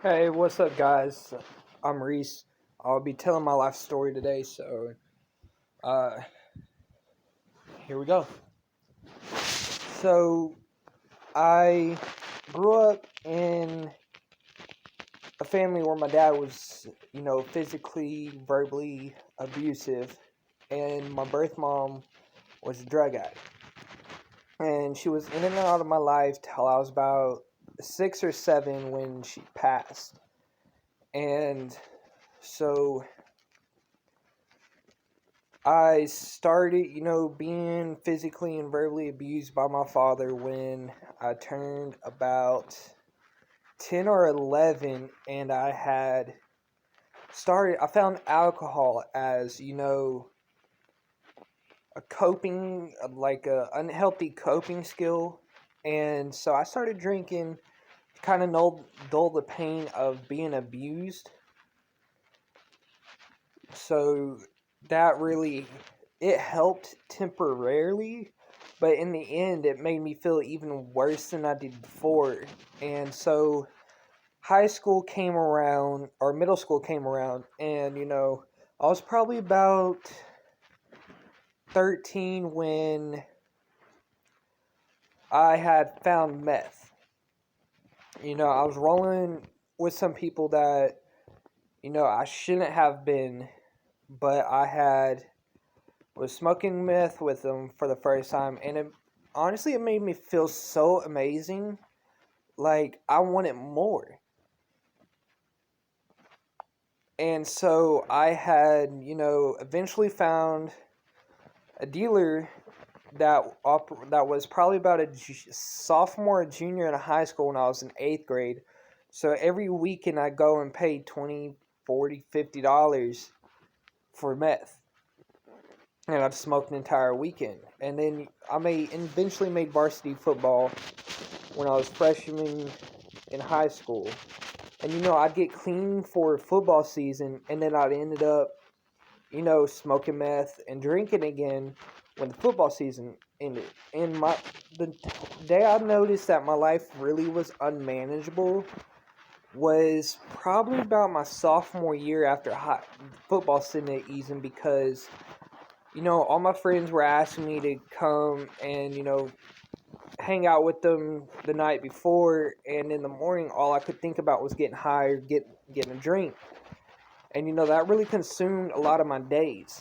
Hey, what's up, guys? I'm Reese. I'll be telling my life story today, so uh, here we go. So, I grew up in a family where my dad was, physically, verbally abusive, and my birth mom was a drug addict. And she was in and out of my life till I was about 6 or 7 when she passed. And so I started, being physically and verbally abused by my father when I turned about 10 or 11, and I found alcohol as, like a unhealthy coping skill. And so I started drinking, kind of dull the pain of being abused. So that really, it helped temporarily, but in the end it made me feel even worse than I did before. And so high school came around, or middle school came around, and I was probably about 13 when I had found meth. I was rolling with some people that I shouldn't have been, but I had was smoking meth with them for the first time, and it made me feel so amazing. Like I wanted more, and so I had eventually found a dealer that was probably about a sophomore or junior in high school when I was in eighth grade. So every weekend I go and pay 20, 40, $50 for meth. And I'd smoke an entire weekend. And then eventually made varsity football when I was freshman in high school. And I'd get clean for football season, and then I'd ended up, smoking meth and drinking again when the football season ended. And the day I noticed that my life really was unmanageable was probably about my sophomore year after football season, because all my friends were asking me to come and, hang out with them the night before, and in the morning, all I could think about was getting high or getting a drink. And, that really consumed a lot of my days.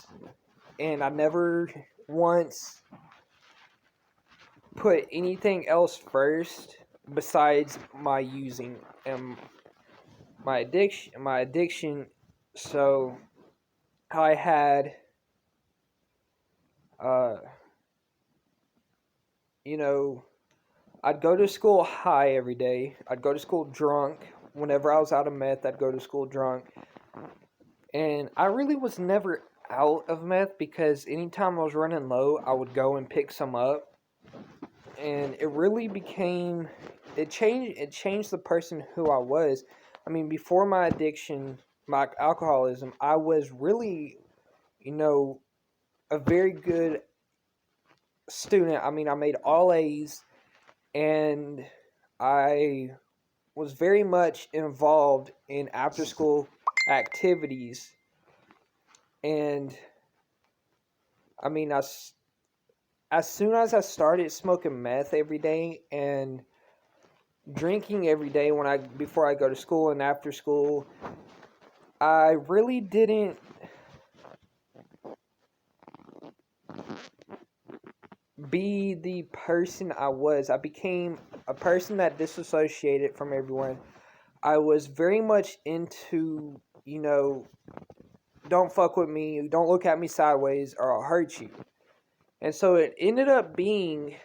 And I never once put anything else first besides my using and my addiction. So I had, uh, you know, I'd go to school high every day. I'd go to school drunk. Whenever I was out of meth, I'd go to school drunk. And I really was never out of meth, because anytime I was running low, I would go and pick some up. And it changed the person who I was. I mean, before my addiction, my alcoholism, I was really, you know, a very good student. I mean, I made all A's, and I was very much involved in after school activities. And I mean, as soon as I started smoking meth every day and drinking every day before I go to school and after school, I really didn't be the person I was. I became a person that disassociated from everyone. I was very much into, don't fuck with me, don't look at me sideways, or I'll hurt you. And so it ended up being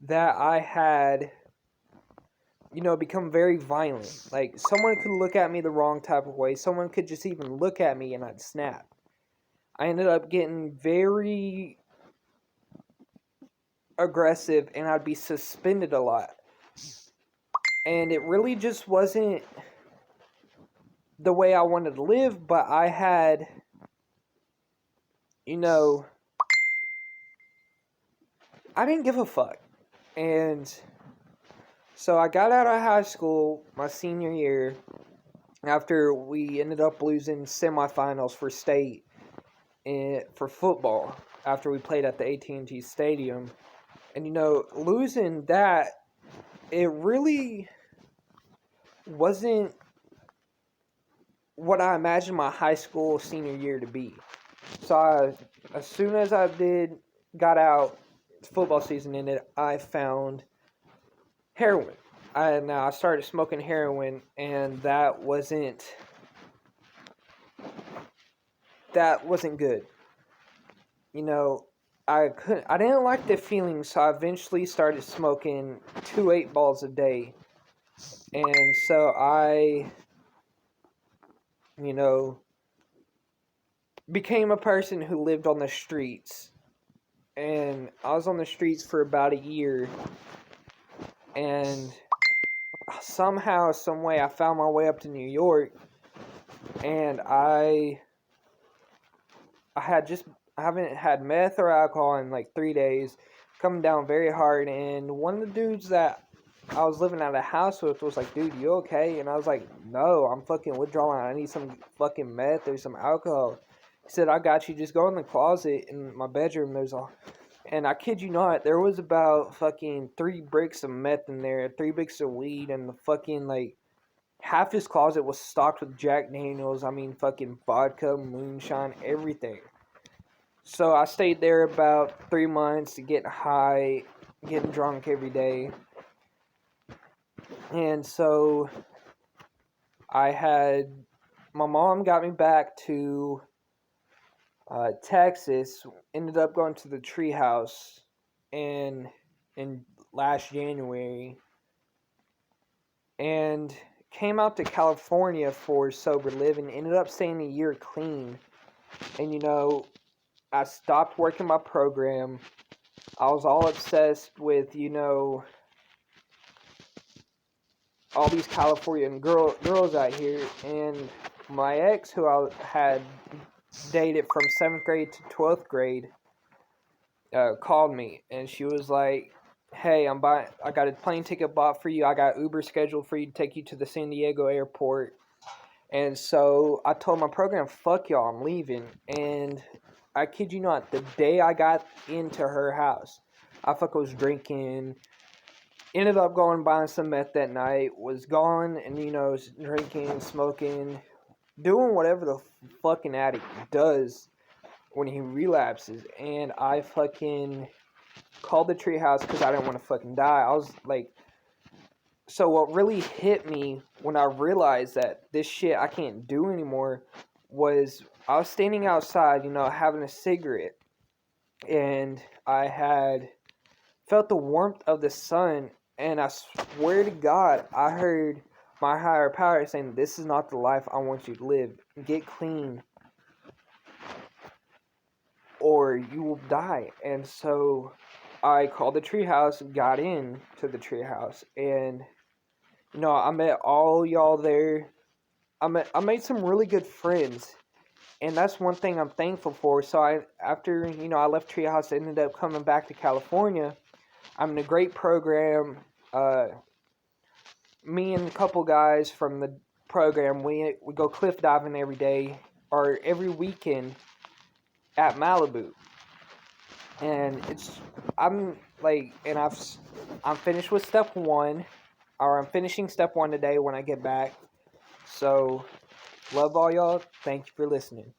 that I had, become very violent. Like, someone could look at me the wrong type of way. Someone could just even look at me and I'd snap. I ended up getting very aggressive, and I'd be suspended a lot. And it really just wasn't the way I wanted to live, but I had, you know, I didn't give a fuck. And So I got out of high school my senior year after we ended up losing semifinals for state for football after we played at the AT&T Stadium. And losing that, it really wasn't what I imagined my high school senior year to be. So as soon as got out, football season ended, I found heroin. I started smoking heroin, and that wasn't good. You know, I didn't like the feeling, so I eventually started smoking 2 8 balls a day, and so I, you know, became a person who lived on the streets, and I was on the streets for about a year, and somehow, some way, I found my way up to New York, and I haven't had meth or alcohol in like 3 days, coming down very hard. And one of the dudes that I was living at a house with was like, "Dude, you okay?" And I was like, "No, I'm fucking withdrawing. I need some fucking meth or some alcohol." He said, "I got you. Just go in the closet in my bedroom. There's all." And I kid you not, there was about fucking 3 bricks of meth in there, 3 bricks of weed, and the fucking like half his closet was stocked with Jack Daniels. I mean, fucking vodka, moonshine, everything. So I stayed there about 3 months, getting high, getting drunk every day. And so my mom got me back to Texas, ended up going to the treehouse in last January, and came out to California for sober living, ended up staying a year clean. And I stopped working my program. I was all obsessed with, all these Californian girls out here. And my ex, who I had dated from 7th grade to 12th grade, called me. And she was like, "Hey, I got a plane ticket bought for you. I got Uber scheduled for you to take you to the San Diego airport." And so I told my program, "Fuck y'all, I'm leaving." And I kid you not, the day I got into her house, I was drinking, ended up going buying some meth that night, was gone, and drinking, smoking, doing whatever the fucking addict does when he relapses. And I fucking called the treehouse because I didn't want to fucking die. I was like, so what really hit me when I realized that this shit I can't do anymore was I was standing outside, having a cigarette, and I had felt the warmth of the sun, and I swear to God, I heard my higher power saying, "This is not the life I want you to live. Get clean, or you will die." And so I called the treehouse, got in to the treehouse, and I met all y'all there. I made some really good friends, and that's one thing I'm thankful for. So after I left Treehouse, I ended up coming back to California. I'm in a great program. Me and a couple guys from the program, we go cliff diving every day or every weekend at Malibu, and I'm like, and I'm finished with step one, or I'm finishing step one today when I get back. So, love all y'all. Thank you for listening.